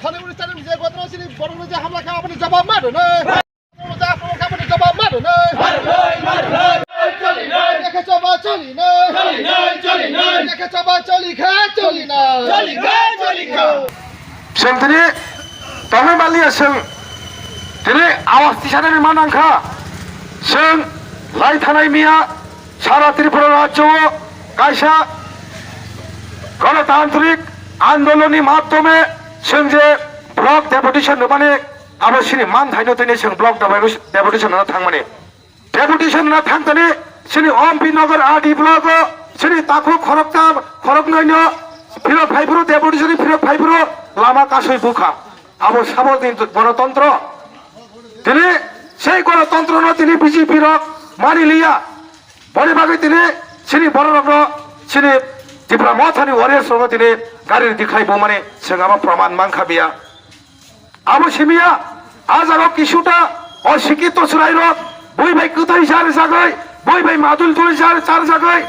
খানিগুড়ি যে বদমাশি বড় যে হামলা খাওয়া আপনি জবাব মারো না জবাব মারো না দেখে চবা চলি না দেখে চবা চলি খা চলি না जों दिनै दंनाय बालिया जों दिनै आवाज दिसानानै मानांखा जों लाइ थानाय मिया सारा त्रिपुरा राज्यआव कायसा गणतांत्रिक आंदोलननि माध्यमे जों जे ब्लक डेपुटेशन माने आबासिनि मान थाइनो दिनै जों ब्लक डेपुटेशन थांमाने डेपुटेशन थांनानै जोंनि अम्पि नगर आदि ब्लक जोंनि ताखु खरगनैनो फिरक फाइफोर डेपुटेशन फिरक फाइफोर लामा कासै बुखा आबो साबल गणतंत्र दिनै সেই गणतंत्र दिनै बिजेपि रक मानिलिया बने बागै दिनै सिनि बर रक सिनि त्रिपुरा मथानि वारियर्स रक दिनै गारि दिखाइबो माने जोंहाबो प्रमाण मांखाबिया आबो सिमिया आजाराव किसुटा अशिक्षित सुराय रक बय भाई कतै जार जागै बय भाई मादुल तुल जार जागै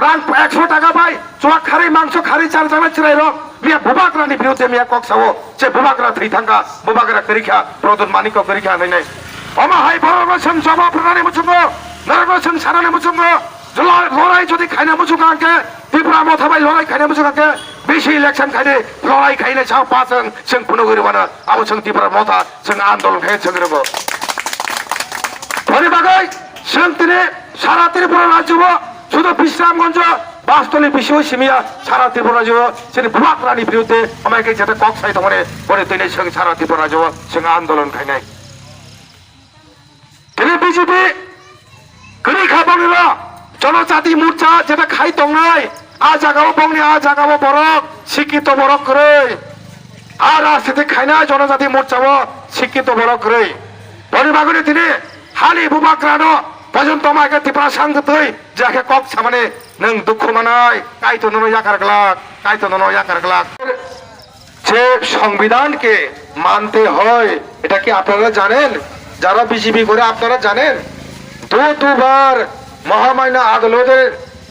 रां 100 টাকা পাই চোয়া খারি মাংস খারি চার জানা চিরাই রক মিয়া বুবাকরানি বিরুদ্ধে মিয়া কক্সাও যে বুবাকরা থৈ থাঙ্গা বুবাকরা করিখা প্রদন মানিক করিখা নাই নাই অমা হাই বরগসম জমা প্রণানি মুচুঙ্গ নরগসম সারানি মুচুঙ্গ লড়াই যদি খাইনা মুচুঙ্গাকে ত্রিপুরা মথাবাই লড়াই খাইনা মুচুঙ্গাকে বেশি ইলেকশন খাইনে লড়াই খাইনে ছাও পাচং जों पुनगरिबाना आबो जों ত্রিপুরা मथा जों आन्दोलन खाइ जों रगो बने बागै जों दिनै सारा त्रिपुरा राज्यआव শুধু বিশ্রামগঞ্জ বাস্তলি বিষয় সিমিয়া সারা ত্রিপুরা রাজ্য সেটি বুবাকরানি বিরুদ্ধে আমাকে যেটা কক্সাই তোমারে বলে দিনে সঙ্গে সারা ত্রিপুরা রাজ্য সঙ্গে আন্দোলন খাইনাই তিনি বিজেপি গরি খাবংর জনজাতি মোর্চা যেটা খাই দংনাই আ জাগাও বংনি আ জাগাও বরক শিক্ষিত বরক করে আর রাজনীতি খাইনা জনজাতি মোর্চাও শিক্ষিত বরক করে বনে বাগনে তিনি হালি বুবাকরানো পর্যন্ত আমাকে ত্রিপুরা সাংগতই যাকে কক সামনে নং দুঃখ মানায় কাইতো ননো ইয়াকারগলাক কাইতো ননো ইয়াকারগলাক যে সংবিধানকে মানতে হয় এটা কি আপনারা জানেন যারা বিজেপি করে আপনারা জানেন দুবার মহামান্য আদালতের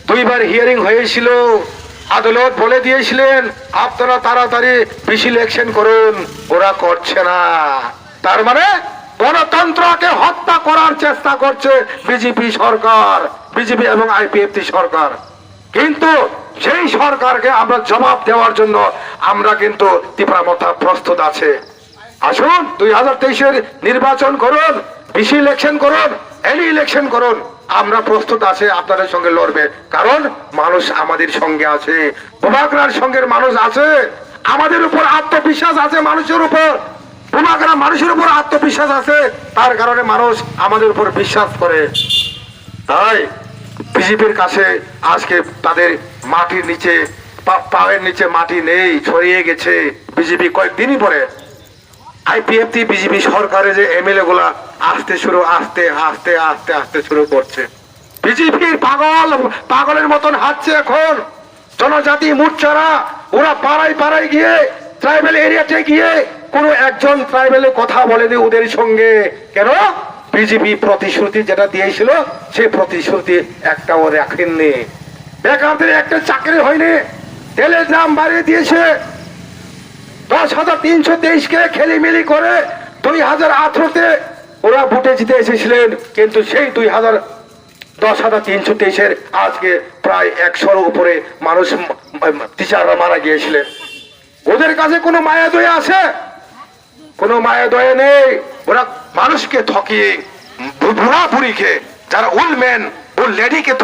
দুইবার হিয়ারিং হয়েছিল আদালত বলে দিয়েছিলেন আপনারা তাড়াতাড়ি বিশ ইলেকশন করুন ওরা করছে না তার মানে গণতন্ত্রকে হত্যা করার চেষ্টা করছে বিজেপি সরকার বিজেপি এবং আইপিএফটি সরকার কিন্তু সেই সরকারকে আমরা জবাব দেওয়ার জন্য আমরা কিন্তু ত্রিপুরা মথা প্রস্তুত আছে আসুন 2023 নির্বাচন করুন বিশ ইলেকশন করুন এনি ইলেকশন করুন আমরা প্রস্তুত আছে আপনাদের সঙ্গে লড়বে কারণ মানুষ আমাদের সঙ্গে আছে বুবাকরার সঙ্গে মানুষ আছে আমাদের উপর আত্মবিশ্বাস আছে মানুষের উপর বুবাকরা মানুষের উপর আত্মবিশ্বাস আছে তার কারণে মানুষ আমাদের উপর বিশ্বাস করে তাই বিজেপির কাছে আজকে তাদের মাটির নিচে পায়ের নিচে মাটি নেই ছড়িয়ে গেছে বিজেপি কয়েকদিনই পরে আইপিএফটি বিজেপি সরকারের যে এমএলএ গুলা আস্তে আস্তে শুরু করছে বিজেপির পাগলের মতন হাঁটছে এখন জনজাতি মোর্চারা ওরা পাড়ায় গিয়ে ট্রাইবেল এরিয়াতে গিয়ে কোন একজন ট্রাইবেলে কথা বলেনি ওদের সঙ্গে কেন বিজেপি প্রতিশ্রুতি যেটা দিয়েছিল সেই প্রতিশ্রুতি একটাও রাখেননি বেকারদের একটা চাকরি হয়নি তেলের দাম বাড়িয়ে দিয়েছে 10,323 কে খেলিমেলি করে 2018-তে ওরা ভোটে জিতে এসেছিলেন কিন্তু সেই 10,323 আজকে প্রায় 100-এর উপরে মানুষ টিচাররা মারা গিয়েছিলেন ওদের কাছে কোনো মায়া দয়া আছে কোনো মায়া দয়া নেই ওরা মানুষকে ঠকিয়ে বুড়া বুড়িকে যারা ওল্ড ম্যান ওল্ড লেডিকে